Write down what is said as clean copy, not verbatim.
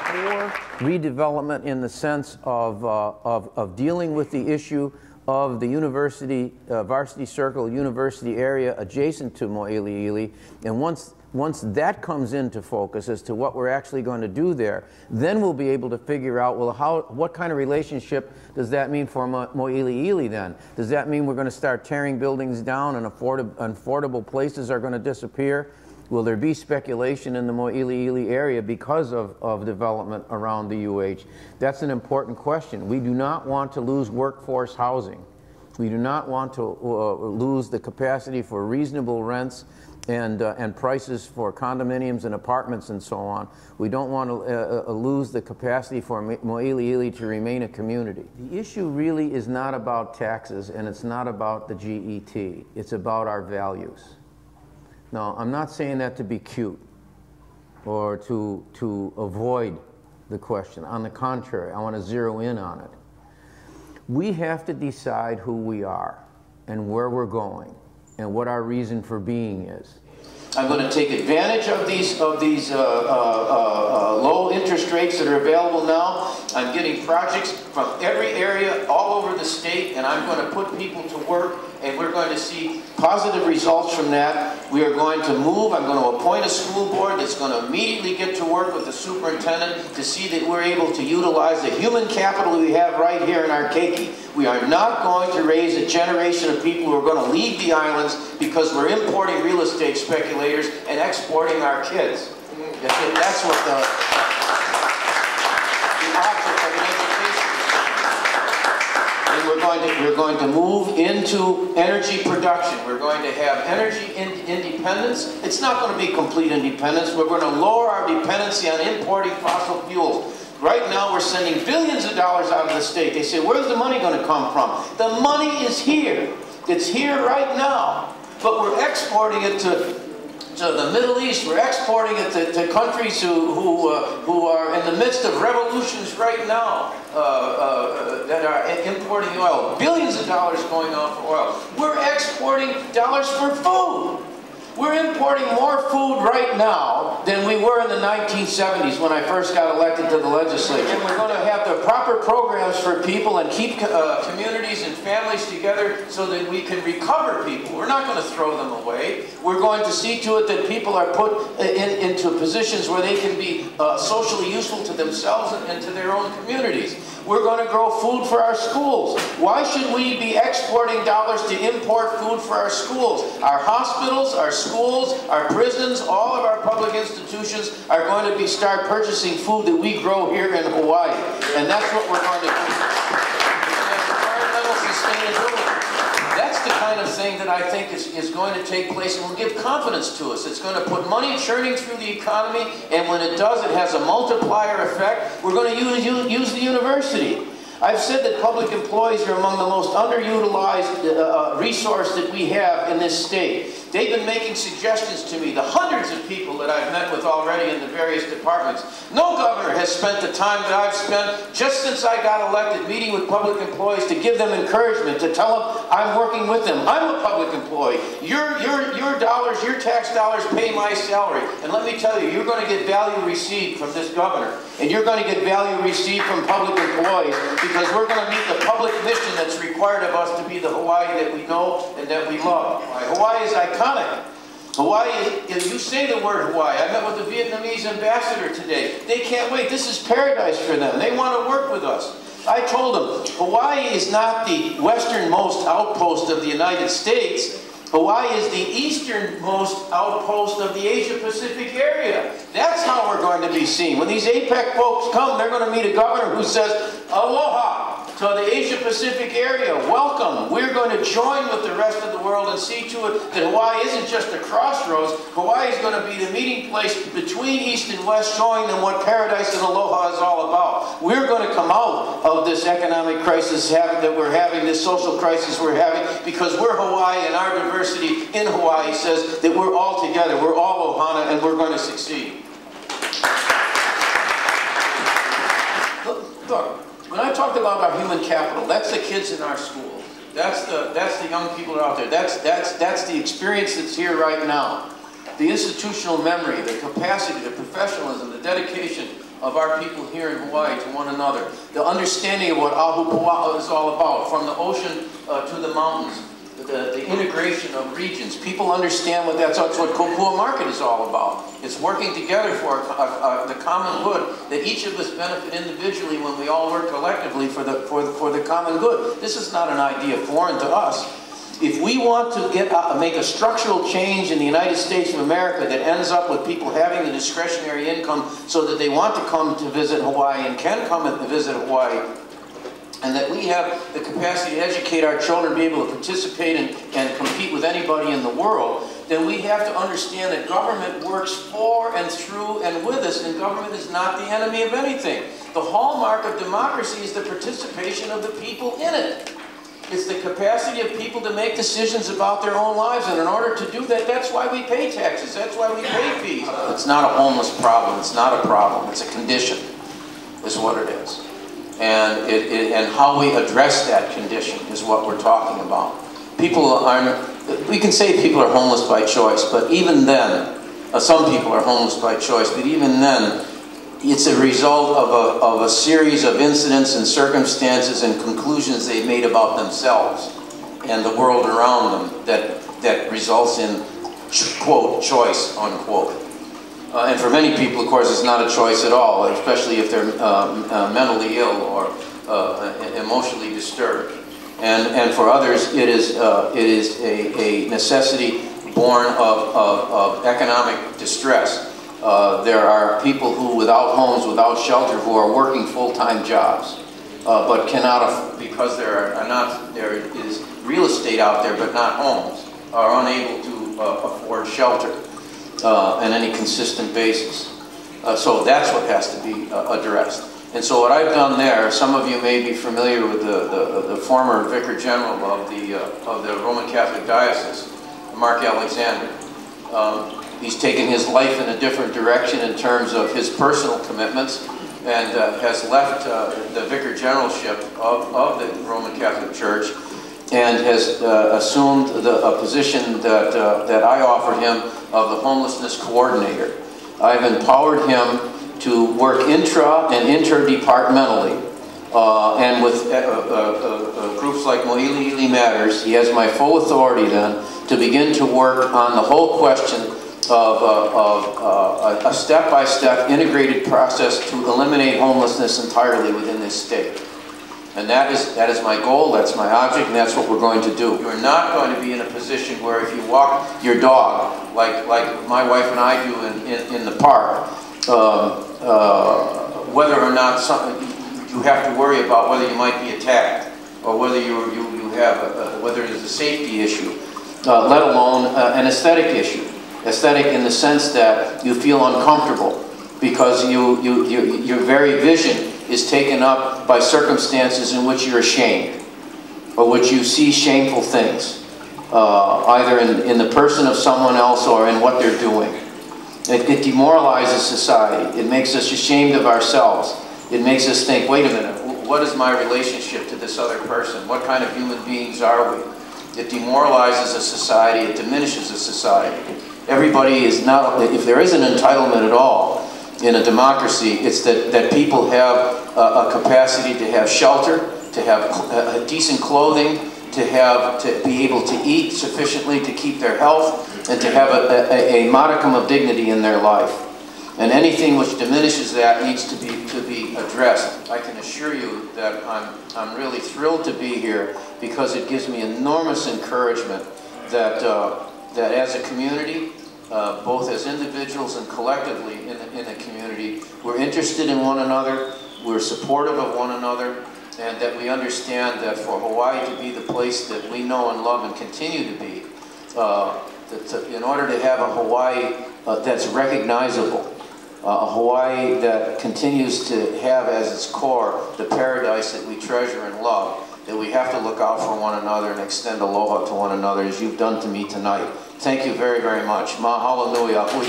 for redevelopment in the sense of dealing with the issue of the university, varsity circle, university area adjacent to Mō'ili'ili, and once that comes into focus as to what we're actually going to do there, then we'll be able to figure out, well, what kind of relationship does that mean for Mō'ili'ili then? Does that mean we're going to start tearing buildings down and affordable places are going to disappear? Will there be speculation in the Mō'ili'ili area because of development around the UH? That's an important question. We do not want to lose workforce housing. We do not want to lose the capacity for reasonable rents and prices for condominiums and apartments and so on. We don't want to lose the capacity for Mō'ili'ili to remain a community. The issue really is not about taxes and it's not about the GET. It's about our values. Now, I'm not saying that to be cute or to avoid the question. On the contrary, I want to zero in on it. We have to decide who we are and where we're going and what our reason for being is. I'm going to take advantage of these low interest rates that are available now. I'm getting projects from every area all over the state, and I'm going to put people to work, and we're going to see positive results from that. We are going to move. I'm going to appoint a school board that's going to immediately get to work with the superintendent to see that we're able to utilize the human capital we have right here in our keiki. We are not going to raise a generation of people who are going to leave the islands because we're importing real estate speculators and exporting our kids. That's what the object of an education is. And we're going to move into energy production. We're going to have energy independence. It's not going to be complete independence. We're going to lower our dependency on importing fossil fuels. Right now, we're sending billions of dollars out of the state. They say, where's the money going to come from? The money is here. It's here right now. But we're exporting it to the Middle East. We're exporting it to countries who are in the midst of revolutions right now that are importing oil. Billions of dollars going off for oil. We're exporting dollars for food. We're importing more food right now than we were in the 1970s when I first got elected to the legislature. And we're going to have the proper programs for people and keep communities and families together so that we can recover people. We're not going to throw them away. We're going to see to it that people are put into positions where they can be socially useful to themselves and to their own communities. We're going to grow food for our schools. Why should we be exporting dollars to import food for our schools? Our hospitals, our schools, our prisons, all of our public institutions are going to start purchasing food that we grow here in Hawaii. And that's what we're going to do. Environmental sustainability. That's the kind of thing that I think is going to take place and will give confidence to us. It's going to put money churning through the economy, and when it does, it has a multiplier effect. We're going to use the university. I've said that public employees are among the most underutilized resource that we have in this state. They've been making suggestions to me, the hundreds of people that I've met with already in the various departments. No governor has spent the time that I've spent just since I got elected meeting with public employees to give them encouragement, to tell them I'm working with them. I'm a public employee. Your dollars, your tax dollars pay my salary. And let me tell you, you're going to get value received from this governor. And you're going to get value received from public employees because we're going to meet the public mission that's required of us to be the Hawaii that we know and that we love. Hawaii is iconic. Hawaii, you say the word Hawaii. I met with the Vietnamese ambassador today. They can't wait. This is paradise for them. They want to work with us. I told them, Hawaii is not the westernmost outpost of the United States. Hawaii is the easternmost outpost of the Asia-Pacific area. That's how we're going to be seen. When these APEC folks come, they're going to meet a governor who says, aloha to the Asia-Pacific area. Welcome. We're going to join with the rest of the world and see to it that Hawaii isn't just a crossroads. Hawaii is going to be the meeting place between East and West, showing them what paradise and aloha is all about. We're going to come out of this economic crisis that we're having, this social crisis we're having, because we're Hawaii, and our diversity in Hawaii says that we're all together, we're all ohana, and we're going to succeed. Look, when I talked about our human capital, that's the kids in our schools. That's the young people out there. That's the experience that's here right now. The institutional memory, the capacity, the professionalism, the dedication of our people here in Hawaii to one another. The understanding of what Ahupua'a is all about, from the ocean to the mountains, the integration of regions. People understand what that's what Kopua Market is all about. It's working together for the common good, that each of us benefit individually when we all work collectively for the common good. This is not an idea foreign to us. If we want to make a structural change in the United States of America that ends up with people having the discretionary income so that they want to come to visit Hawaii and can come and visit Hawaii, and that we have the capacity to educate our children, be able to participate and compete with anybody in the world, then we have to understand that government works for and through and with us, and government is not the enemy of anything. The hallmark of democracy is the participation of the people in it. It's the capacity of people to make decisions about their own lives, and in order to do that, that's why we pay taxes, that's why we pay fees. It's not a homeless problem, it's not a problem, it's a condition, is what it is. And how we address that condition is what we're talking about. We can say people are homeless by choice, but even then, some people are homeless by choice, but even then, it's a result of a series of incidents and circumstances and conclusions they've made about themselves and the world around them that results in, quote, choice, unquote. And for many people, of course, it's not a choice at all, especially if they're mentally ill or emotionally disturbed. And for others, it is a necessity born of economic distress. There are people who, without homes, without shelter, who are working full-time jobs, but cannot, because there is real estate out there, but not homes, are unable to afford shelter on any consistent basis. So that's what has to be addressed. And so what I've done there, some of you may be familiar with the former Vicar General of the Roman Catholic Diocese, Mark Alexander. He's taken his life in a different direction in terms of his personal commitments, and has left the Vicar Generalship of the Roman Catholic Church and has assumed a position that I offered him of the homelessness coordinator. I've empowered him to work intra and interdepartmentally, and with groups like Mō'ili'ili Matters. He has my full authority then to begin to work on the whole question of a step-by-step integrated process to eliminate homelessness entirely within this state. And that is my goal, that's my object, and that's what we're going to do. You're not going to be in a position where if you walk your dog, like my wife and I do in the park, whether or not you have to worry about whether you might be attacked, or whether whether there's a safety issue, let alone an aesthetic issue. Aesthetic in the sense that you feel uncomfortable because your very vision is taken up by circumstances in which you're ashamed, or which you see shameful things, either in the person of someone else or in what they're doing. It demoralizes society. It makes us ashamed of ourselves. It makes us think, wait a minute, what is my relationship to this other person? What kind of human beings are we? It demoralizes a society. It diminishes a society. Everybody is not, if there is an entitlement at all in a democracy, it's that people have a capacity to have shelter, to have decent clothing, to be able to eat sufficiently to keep their health, and to have a modicum of dignity in their life. And anything which diminishes that needs to be addressed. I can assure you that I'm really thrilled to be here, because it gives me enormous encouragement that as a community, both as individuals and collectively in the community, we're interested in one another, we're supportive of one another, and that we understand that for Hawaii to be the place that we know and love and continue to be, in order to have a Hawaii that's recognizable, a Hawaii that continues to have as its core the paradise that we treasure and love, that we have to look out for one another and extend aloha to one another as you've done to me tonight. Thank you very, very much. Mahalo nui a hui.